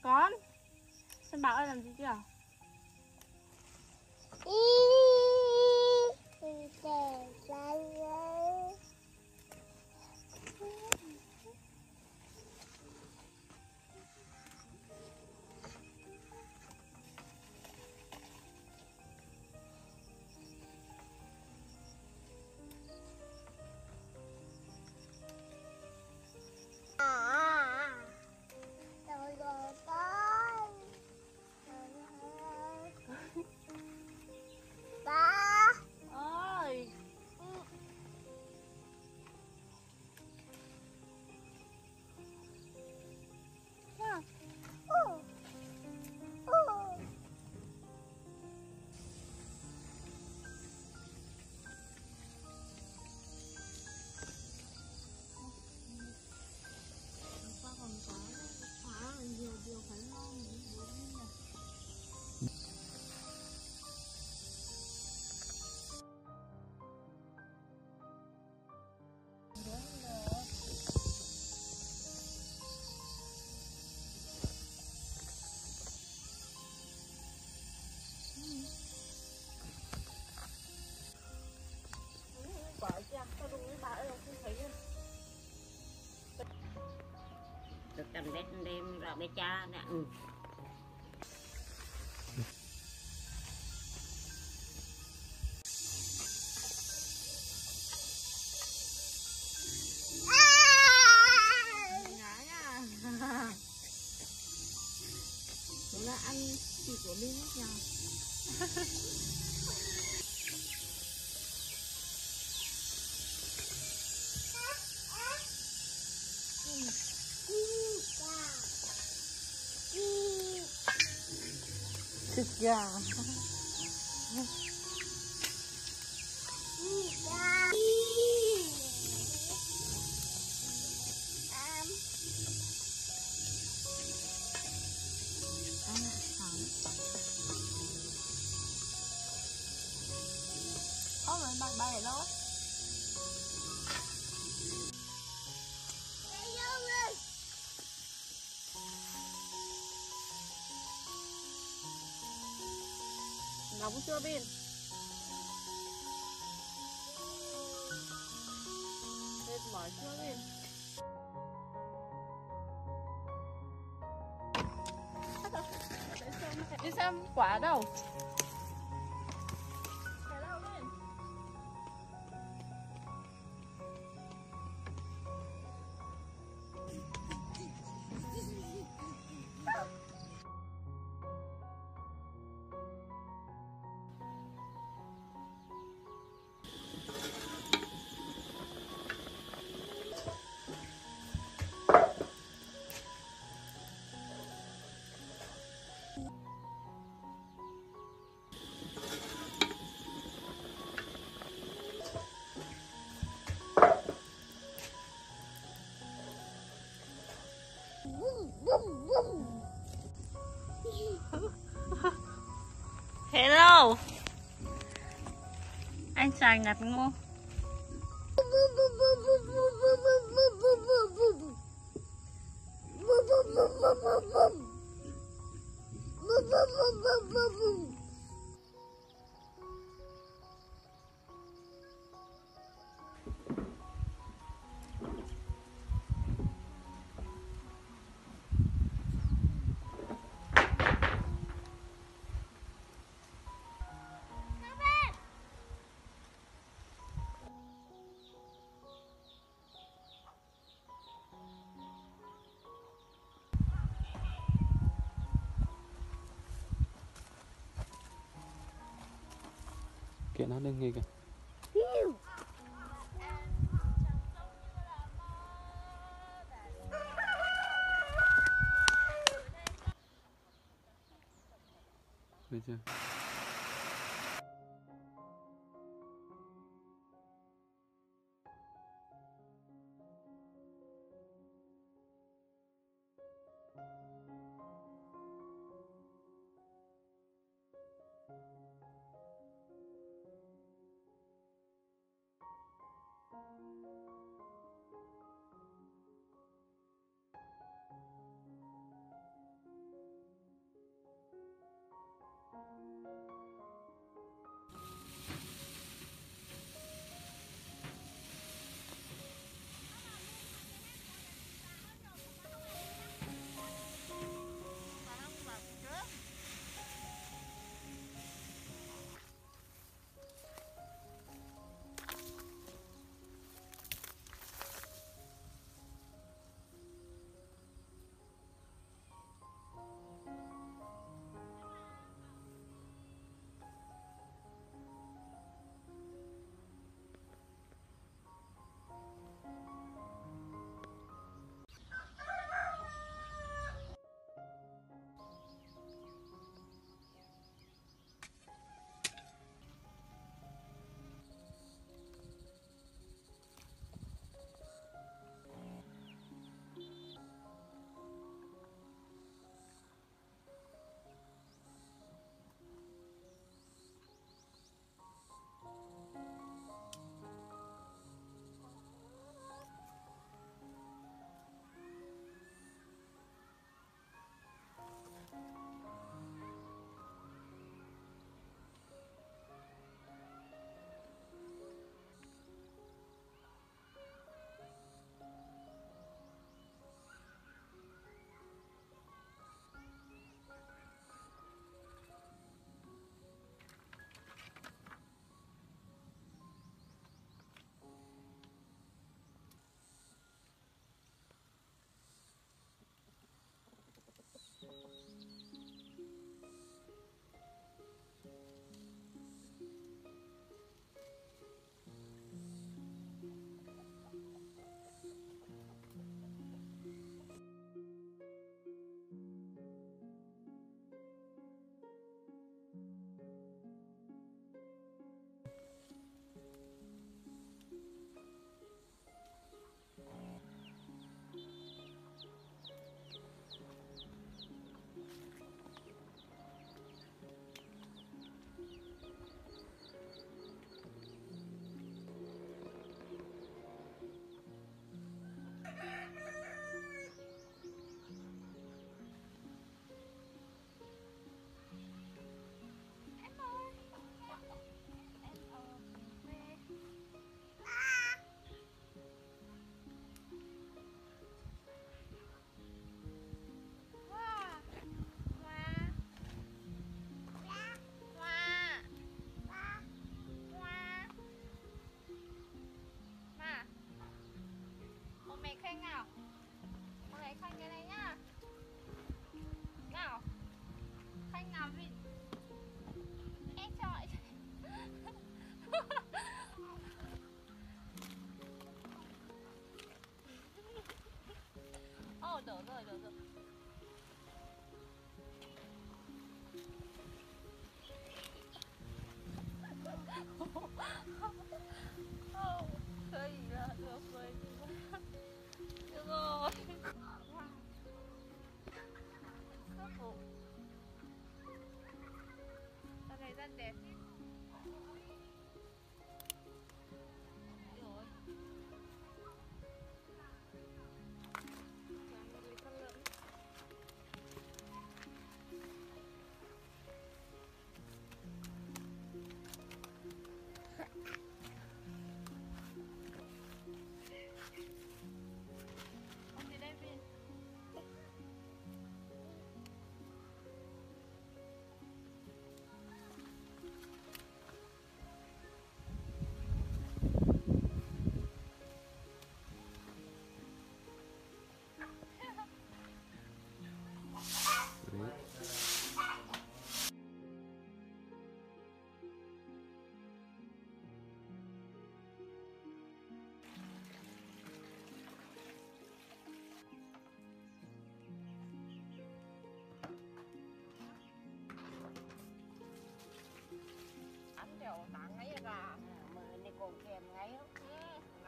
Con, Sơn Bảo ơi làm gì kìa? Được cầm bếp đêm rồi bé cha nè. Đó là ăn chỉ của Linh hết nhờ. Thịt gà. Có mình bằng bài đó. Nóng chưa Bin? Mệt mỏi chưa Bin? Đi xem quả đâu? Hello. Anh trai ngặt ngô. Kiện nó đừng nghe kìa. Được chưa?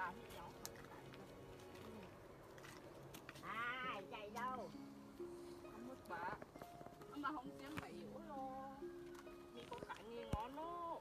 bảo thì cháu À, chạy đâu? không mất bà mà không kiếm bậy dữ luôn đi có cả nghe ngon đó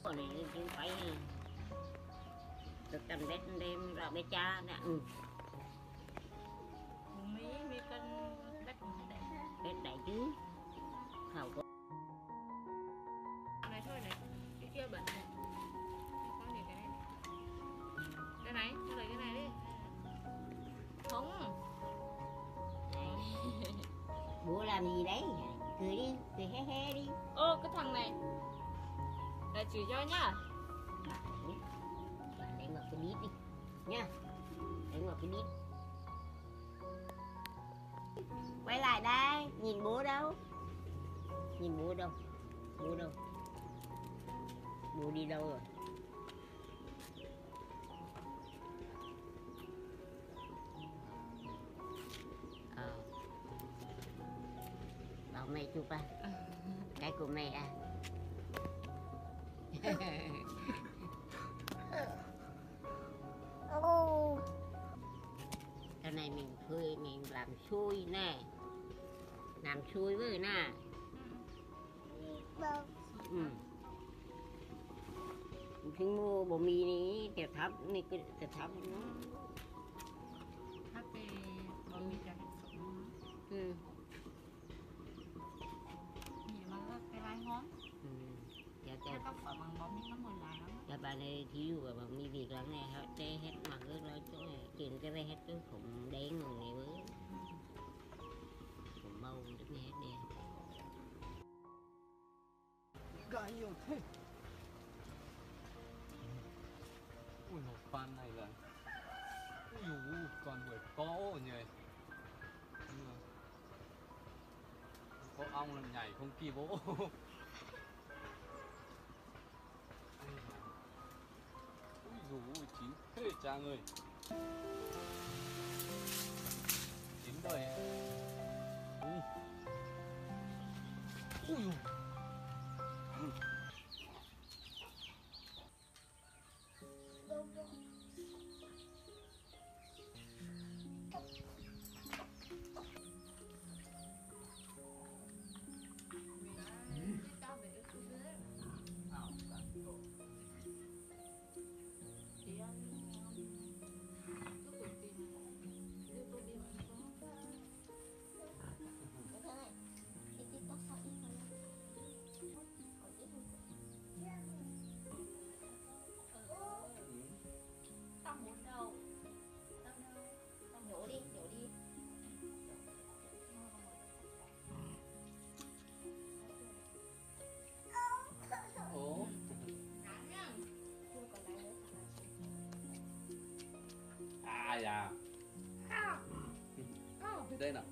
Con này chứ phải được cầm bếp đem ra bếp cha nè. Ừ. mi cân bếp đấy Bếp đại chứ. Hầu có. này thôi này cái kia bẩn này con nhìn cái này mua lấy cái này đi không Bố làm gì đấy? Cười đi, cười he he đi. ô cái thằng này là chỉ cho nhá Bà để ngọt cái đít đi nha. Để ngọt cái đít. Quay lại đây, nhìn bố đâu? Nhìn bố đâu? Bố đâu? Bố đi đâu rồi? Bảo mẹ chụp à? Cái của mẹ à? Cái này mình thuê mình làm xôi nè. Làm xôi với nè. Ừ. Mình mua bột mì này tiểu thấp này cái tiểu thấp nó. hát thì bọn mình chẳng sống Ừ. nhìn mà cái lai hóm Ừ. Dạ cái tóc phải bằng bọn mình nó mùi lại lắm dạ bà này thí dụ bà mi việc lắm này hết đây hết mặt cái đó chỗ này chuyện cái đây hết cái khủng đen người này với khủng bầu đức này hết đen. Gà nhiều thế. Ui hộp phan này là ui dồi, toàn đuổi có nhỉ. Có ong là nhảy không kịp bố. Ui dồi chín thế Trang ơi. Chín đời. Ui dồi. À dạ. Đây nào.